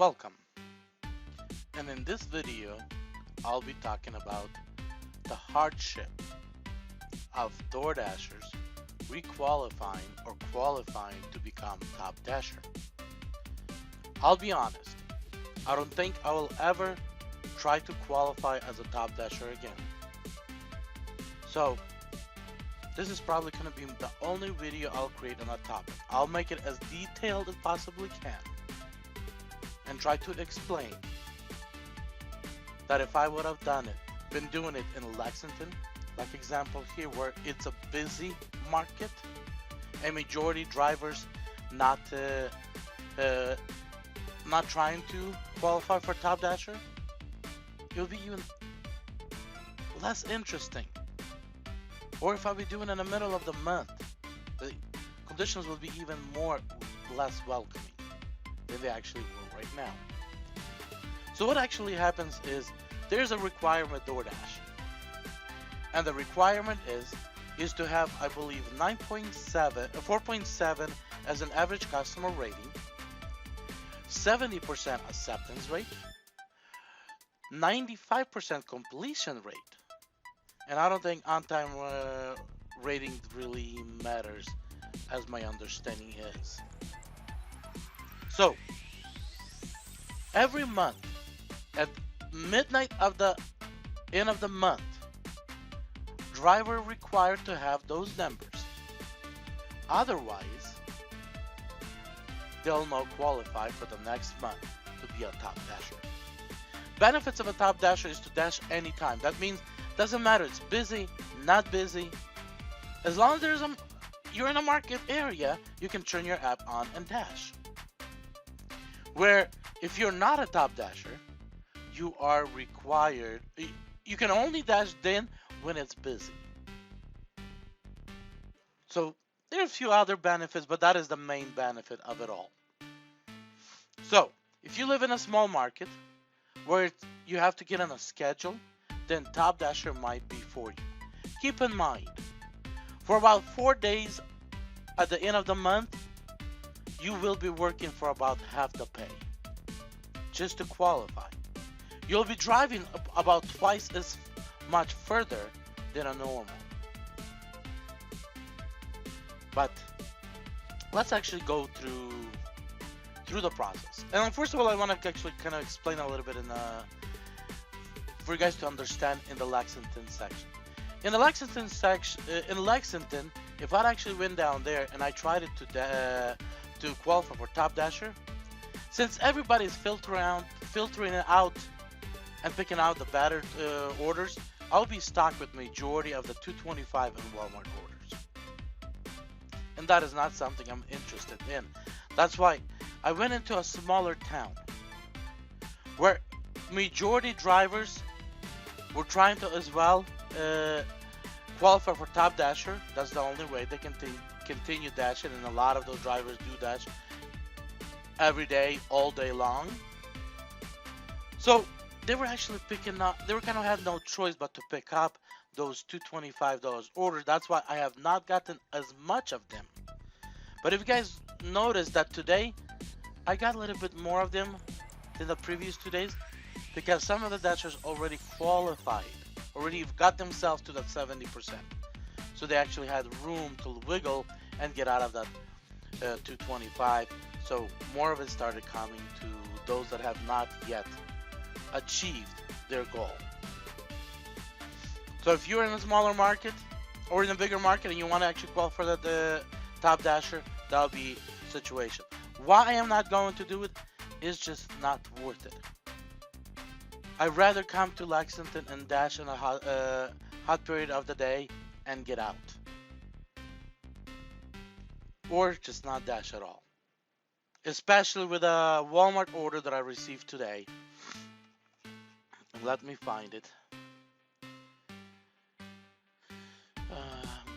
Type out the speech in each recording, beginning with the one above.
Welcome, and in this video I'll be talking about the hardship of Doordashers requalifying or qualifying to become top dasher. I'll be honest, I don't think I will ever try to qualify as a top dasher again. So this is probably going to be the only video I'll create on that topic. I'll make it as detailed as possibly can and try to explain that if I would have been doing it in Lexington, like example here where it's a busy market, a majority drivers not trying to qualify for top dasher, it'll be even less interesting. Or if I be doing it in the middle of the month, the conditions will be even less welcoming than they actually will right now. So what actually happens is there's a requirement DoorDash, and the requirement is to have, I believe, 4.7 as an average customer rating, 70% acceptance rate, 95% completion rate, and I don't think on-time rating really matters, as my understanding is. So every month at midnight of the end of the month, driver required to have those numbers. Otherwise, they'll not qualify for the next month to be a top dasher. Benefits of a top dasher is to dash anytime. That means doesn't matter it's busy, not busy. As long as you're in a market area, you can turn your app on and dash. Where if you're not a top dasher, you are required, you can only dash then when it's busy. So there are a few other benefits, but that is the main benefit of it all. So if you live in a small market where you have to get on a schedule, then top dasher might be for you. Keep in mind, for about 4 days at the end of the month, you will be working for about half the pay just to qualify. You'll be driving about twice as much further than a normal. But let's actually go through the process. And first of all, I want to actually kind of explain a little bit for you guys to understand in the Lexington section. In the Lexington section, if I actually went down there and I tried it to qualify for top dasher, since everybody's filtering it out and picking out the better orders, I'll be stuck with majority of the 225 and Walmart orders, and that is not something I'm interested in. That's why I went into a smaller town where majority drivers were trying to as well qualify for top dasher. That's the only way they can continue dashing, and a lot of those drivers do dash every day, all day long. So they were actually picking up, they were kind of had no choice but to pick up those $225 orders. That's why I have not gotten as much of them. But if you guys notice that today I got a little bit more of them than the previous 2 days, because some of the dashers already qualified, already got themselves to that 70%. So they actually had room to wiggle and get out of that 225. So more of it started coming to those that have not yet achieved their goal. So if you're in a smaller market or in a bigger market and you want to actually qualify for the top dasher, that'll be the situation. Why I am not going to do it is just not worth it. I'd rather come to Lexington and dash in a hot period of the day and get out, or just not dash at all. Especially with a Walmart order that I received today. Let me find it.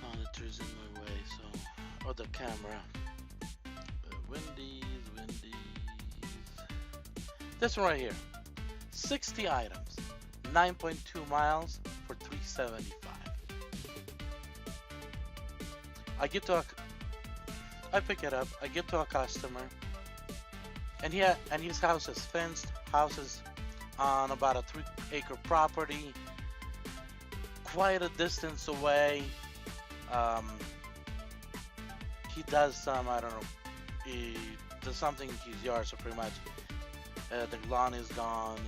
Monitor's in my way, so the camera. Wendy's. This one right here. 60 items, 9.2 miles for $375. I pick it up, I get to a customer, and his house is fenced. Houses on about a 3-acre property, quite a distance away. Um, he does some, I don't know, he does something in his yard, so pretty much the lawn is gone.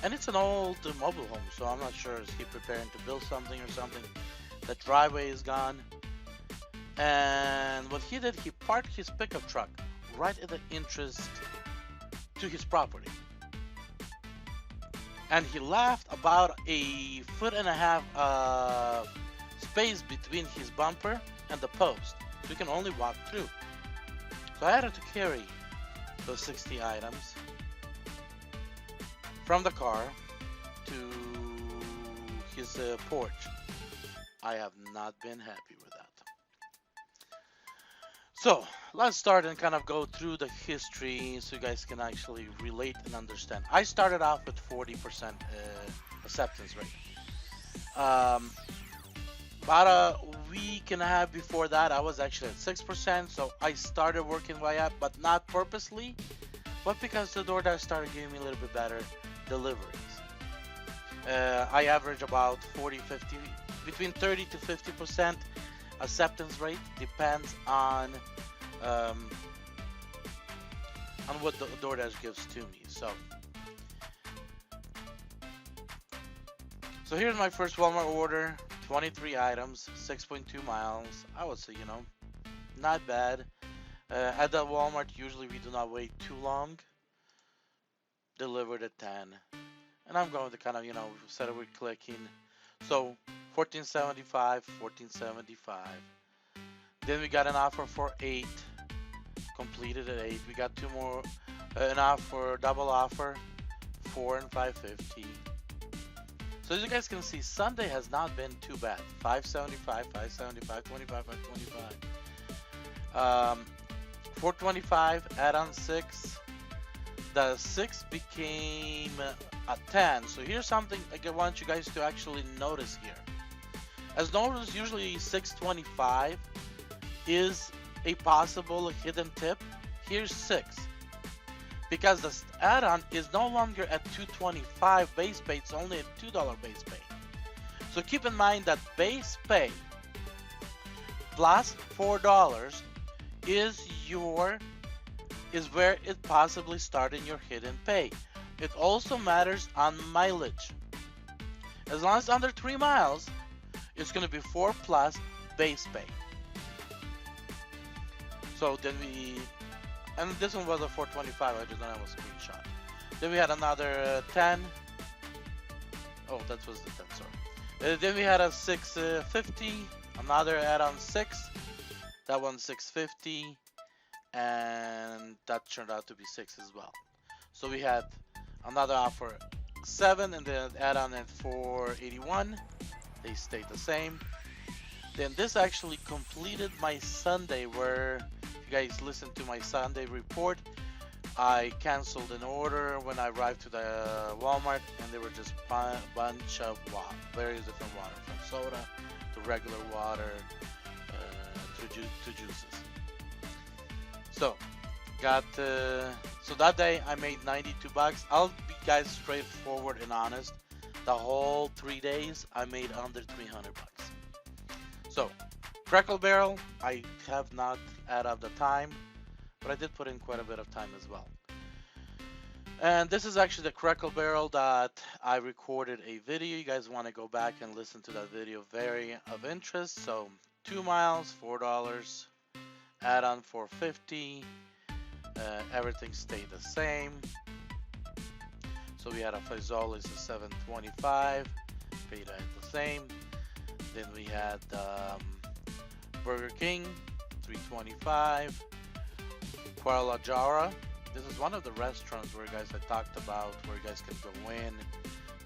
And it's an old mobile home, so I'm not sure, is he preparing to build something or something? The driveway is gone. And what he did, he parked his pickup truck right at the entrance to his property. And he left about 1.5 foot space between his bumper and the post, so you can only walk through. So I had to carry those 60 items from the car to his porch. I have not been happy with that. So let's start and kind of go through the history so you guys can actually relate and understand. I started off with 40% acceptance rate. About a week and a half before that, I was actually at 6%. So I started working my way up, but not purposely, but because the DoorDash started giving me a little bit better deliveries. I average about 40-50, between 30 to 50% acceptance rate, depends on what the DoorDash gives to me. So here's my first Walmart order, 23 items, 6.2 miles. I would say, not bad. At the Walmart, usually we do not wait too long. Delivered at 10. And I'm going to kind of, set it with clicking. So $14.75, $14.75. Then we got an offer for 8. Completed at 8. We got 2 more, an offer, double offer, 4 and $5.50. So as you guys can see, Sunday has not been too bad. $5.75, $5.75, $25, $5.25. $4.25, add-on 6. The 6 became a 10. So here's something I want you guys to actually notice here. As noticed, usually $6.25 is a possible hidden tip. Here's 6. Because the add-on is no longer at $2.25 base pay, it's only at $2 base pay. So keep in mind that base pay plus $4 is where it possibly starts in your hidden pay. It also matters on mileage. As long as it's under 3 miles, it's going to be 4 plus base pay. So then and this one was a $4.25, I just don't have a screenshot. Then we had another 10. Oh, that was the 10, sorry. Then we had a $6.50, another add-on 6. That one $6.50, and that turned out to be 6 as well. So we had another offer 7, and then add-on at $4.81. They stayed the same. Then this actually completed my Sunday, where if you guys listen to my Sunday report, I canceled an order when I arrived to the Walmart, and there were just a bunch of various different water, from soda to regular water to juices. So so that day I made $92. I'll be guys straightforward and honest. The whole 3 days I made under $300. So Crackle Barrel, I have not added up the time, but I did put in quite a bit of time as well. And this is actually the Crackle Barrel that I recorded a video. You guys want to go back and listen to that video, very of interest. So 2 miles, $4, add-on $4.50, everything stayed the same. So we had a Fazoli's at $7.25, paid at the same. Then we had Burger King, $3.25, Guadalajara. This is one of the restaurants where guys I talked about, where you guys can go in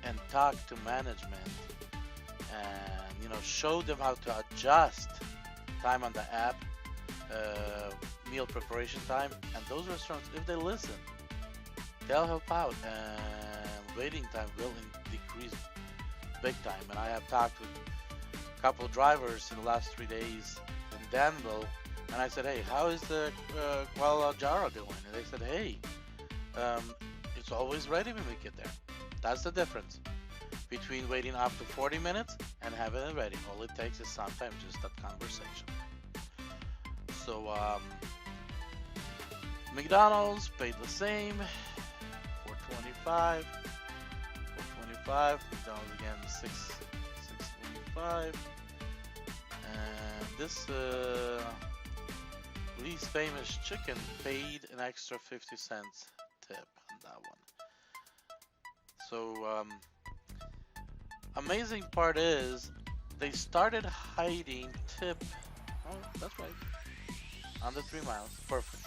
and talk to management and show them how to adjust time on the app, meal preparation time, and those restaurants, if they listen, they'll help out, and waiting time will decrease big time. And I have talked with a couple drivers in the last 3 days in Danville And I said, hey, how is the Guadalajara doing? And they said, hey, it's always ready when we get there. That's the difference between waiting up to 40 minutes and having it ready. All it takes is sometimes just that conversation. So McDonald's paid the same, $4.25. McDonald's again, $6.25. And this least famous chicken paid an extra 50 cents tip on that one. So amazing part is they started hiding tip. Oh, that's right. Under 3 miles. Perfect.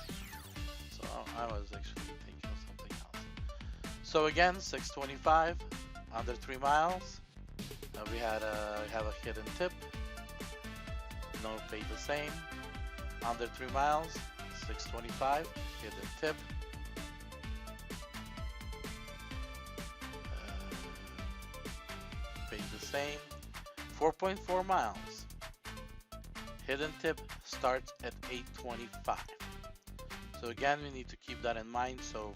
So I was actually thinking of something else. So again, $6.25 under 3 miles. We have a hidden tip. No paid the same. Under 3 miles, $6.25 hidden tip. Paid the same. 4.4 miles. Hidden tip starts at $8.25. So again, we need to keep that in mind. So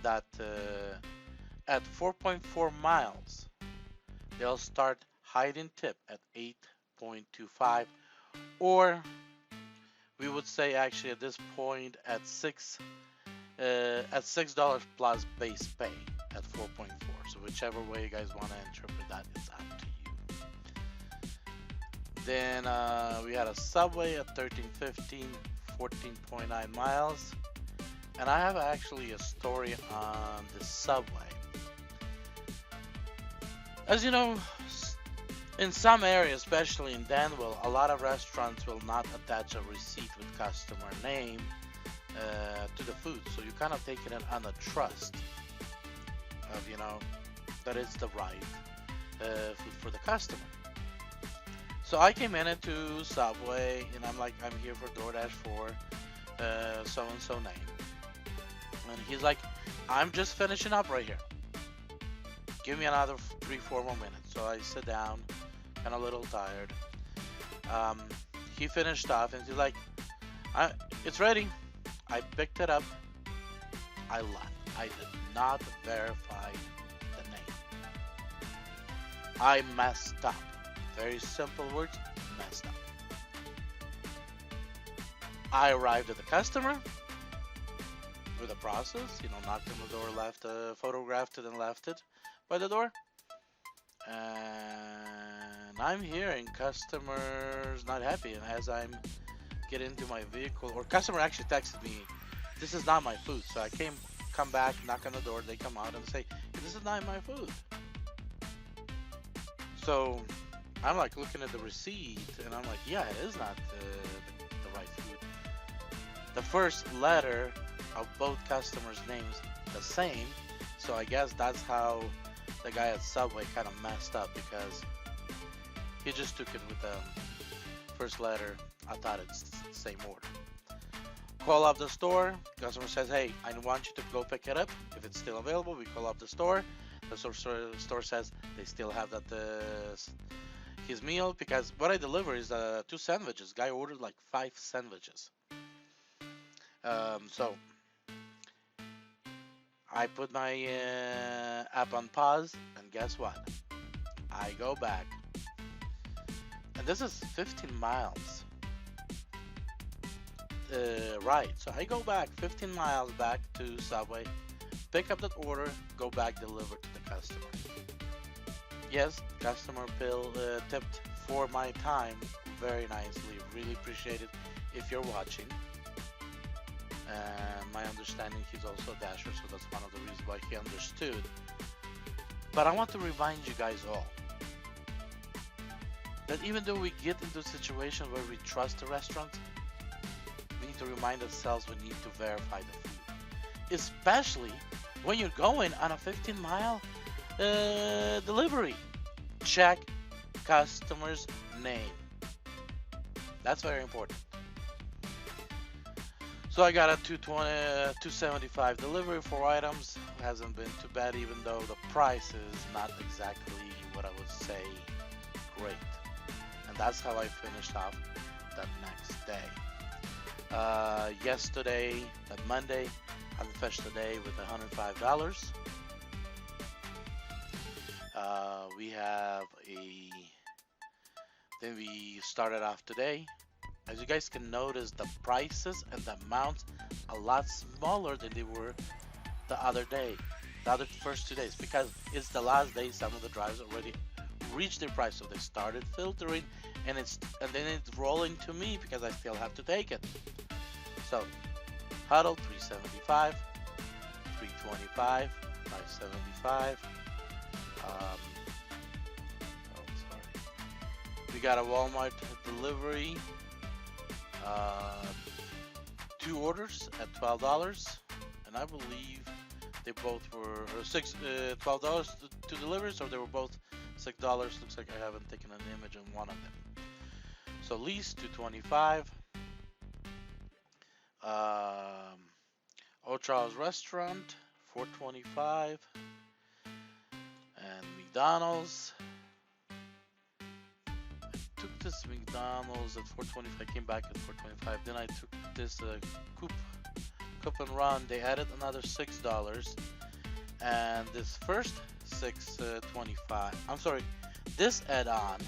that at 4.4 miles, they'll start hiding tip at 8.25, or we would say actually at this point at $6 plus base pay at 4.4. So whichever way you guys want to interpret that, it's up to you. Then we had a Subway at $13.15, 14.9 miles. And I have actually a story on the Subway. As you know, in some areas, especially in Danville, a lot of restaurants will not attach a receipt with customer name to the food. So you kind of take it on the trust of, that it's the right food for the customer. So I came into Subway and I'm like, I'm here for Doordash for so-and-so name. And he's like, I'm just finishing up right here. Give me another 3-4 more minutes. So I sit down, kind of a little tired. He finished off and he's like, it's ready. I picked it up. I left. I did not verify the name. I messed up. Very simple words, messed up. I arrived at the customer with a process, knocked on the door, left, photographed it and left it by the door. And I'm hearing customers not happy, and as I'm getting into my vehicle, or customer actually texted me, this is not my food. So I come back, knock on the door, they come out and say, this is not my food. So I'm like looking at the receipt and I'm like, yeah, it is not the right food. The first letter of both customers' names the same, so I guess that's how the guy at Subway kind of messed up, because he just took it with the first letter. I thought it's the same order. Call up the store. Customer says, hey, I want you to go pick it up. If it's still available, we call up the store. The store says they still have that his meal, because what I deliver is 2 sandwiches. Guy ordered like 5 sandwiches. So I put my app on pause, and guess what? I go back, and this is 15 miles. Right, so I go back 15 miles back to Subway, pick up that order, go back, deliver to the customer. Yes, customer tipped for my time very nicely. Really appreciate it if you're watching. And my understanding, he's also a dasher, so that's one of the reasons why he understood. But I want to remind you guys all that even though we get into a situation where we trust the restaurant, we need to remind ourselves we need to verify the food. Especially when you're going on a 15-mile delivery. Check customer's name. That's very important. So I got a $275 delivery, 4 items. Hasn't been too bad, even though the price is not exactly what I would say great. And that's how I finished off that next day. Yesterday, that Monday, I finished the day with $105. We have a. Then we started off today. As you guys can notice, the prices and the amounts a lot smaller than they were the other day, the other first 2 days, because it's the last day. Some of the drivers already reached their price, so they started filtering, and then it's rolling to me because I still have to take it. So huddle 375, 325, 575. Oh, sorry. We got a Walmart delivery. 2 orders at $12, and I believe they both were $12 to deliver, so they were both $6. Looks like I haven't taken an image on one of them. So lease 225. Old Charles Restaurant 425, and McDonald's. Took this McDonald's at 425, came back at 425. Then I took this coupon run. They added another $6, and this first 625. I'm sorry, this add-on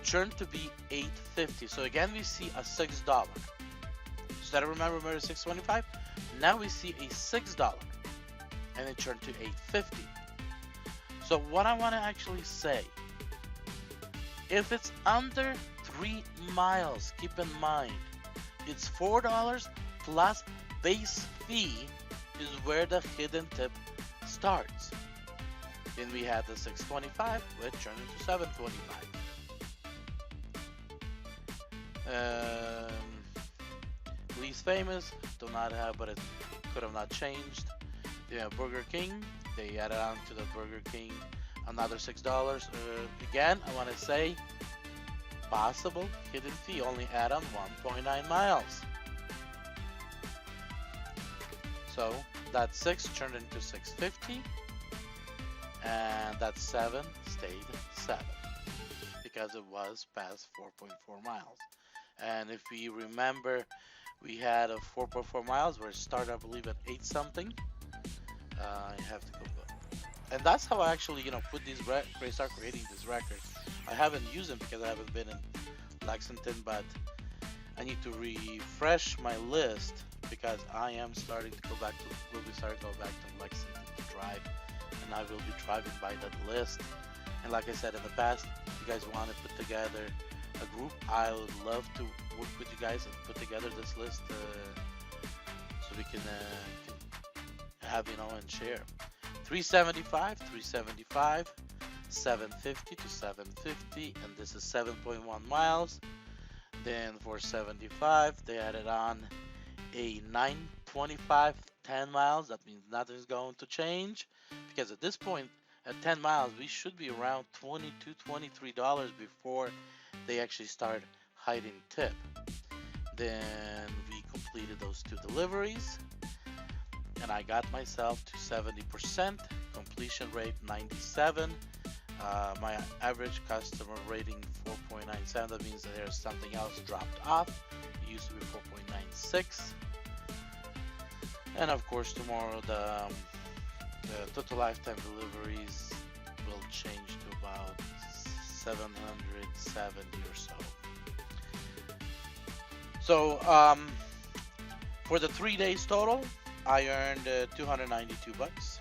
turned to be $8.50. So again, we see a $6. Instead of remember 625, now we see a $6, and it turned to $8.50. So what I want to actually say. If it's under 3 miles, keep in mind, it's $4 plus base fee is where the hidden tip starts. Then we had the 625, which turned into 725. Least famous, do not have, but it could have not changed. Yeah, Burger King, they added on to the Burger King another $6. Again, I want to say possible hidden fee, only add on 1.9 miles. So that 6 turned into 650, and that 7 stayed 7 because it was past 4.4 miles. And if we remember, we had a 4.4 miles where it started, I believe, at 8 something. I have to go back. And that's how I actually, put these start creating these records. I haven't used them because I haven't been in Lexington, but I need to refresh my list because I am starting to go back to Lexington to drive, and I will be driving by that list. And like I said in the past, if you guys want to put together a group, I would love to work with you guys and put together this list so we can have and share. 375, 375, 750 to 750, and this is 7.1 miles. Then for 75, they added on a 925, 10 miles. That means nothing's going to change because at this point, at 10 miles, we should be around $22, $23 before they actually start hiding tip. Then we completed those 2 deliveries, and I got myself to 70%, completion rate 97, my average customer rating 4.97. That means that there's something else dropped off. It used to be 4.96. And of course tomorrow the total lifetime deliveries will change to about 770 or so. So for the 3 days total, I earned $292.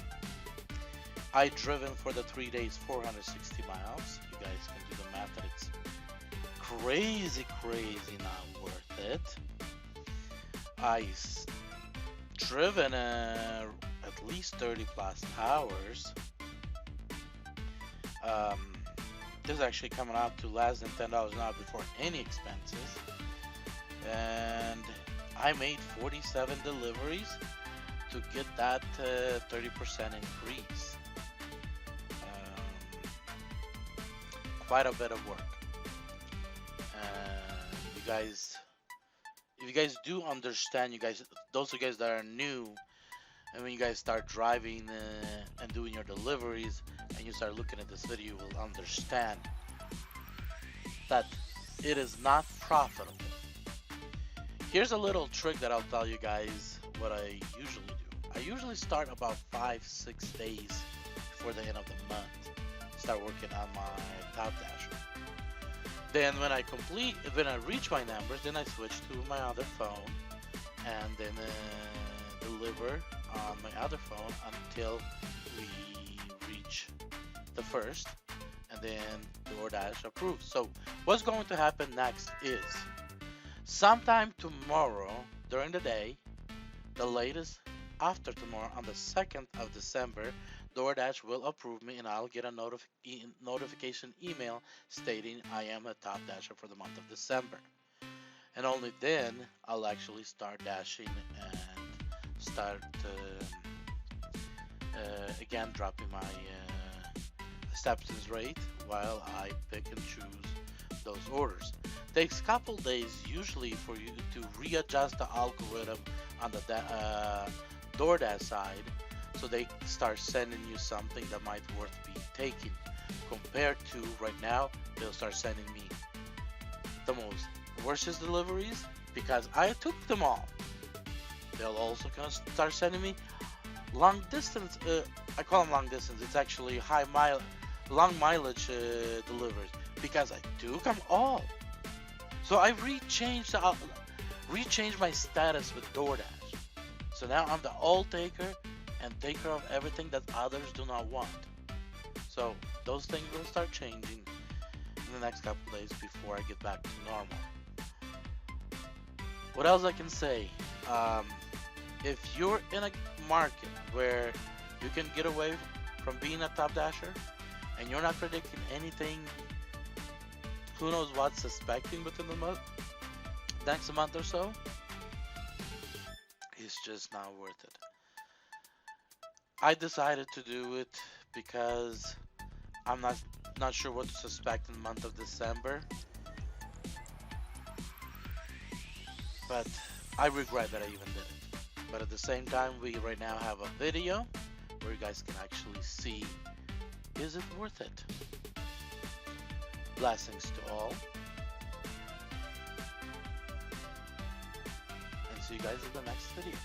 I driven for the 3 days 460 miles. You guys can do the math, that it's crazy not worth it. I driven at least 30 plus hours. This is actually coming out to less than $10 an hour before any expenses. And I made 47 deliveries to get that 30% increase. Quite a bit of work. And you guys, if you guys do understand, those of you guys that are new, and when you guys start driving and doing your deliveries, and you start looking at this video, you will understand that it is not profitable Here's a little trick that I'll tell you guys what I usually do. I usually start about 5-6 days before the end of the month. Start working on my Top Dasher. Then when I reach my numbers, then I switch to my other phone and then deliver on my other phone until we reach the first, and then Doordash approves. So what's going to happen next is sometime tomorrow during the day, the latest after tomorrow on the 2nd of December, Doordash will approve me and I'll get a notification email stating I am a Top Dasher for the month of December. And only then I'll actually start dashing and start again dropping my acceptance rate while I pick and choose those orders. Takes a couple days usually for you to readjust the algorithm on the DoorDash side, so they start sending you something that might worth be taking. Compared to right now, they'll start sending me the most worstest deliveries because I took them all. They'll also gonna start sending me long distance. I call them long distance. It's actually long mileage deliveries because I took them all. So I rechanged my status with DoorDash. So now I'm the all taker and taker of everything that others do not want. So those things will start changing in the next couple days before I get back to normal. What else I can say? If you're in a market where you can get away from being a Top Dasher and you're not predicting anything, who knows what, suspecting within the next month or so, it's just not worth it. I decided to do it because I'm not sure what to suspect in the month of December, but I regret that I even did it. But at the same time, we right now have a video where you guys can actually see, is it worth it? Blessings to all, and see you guys in the next video.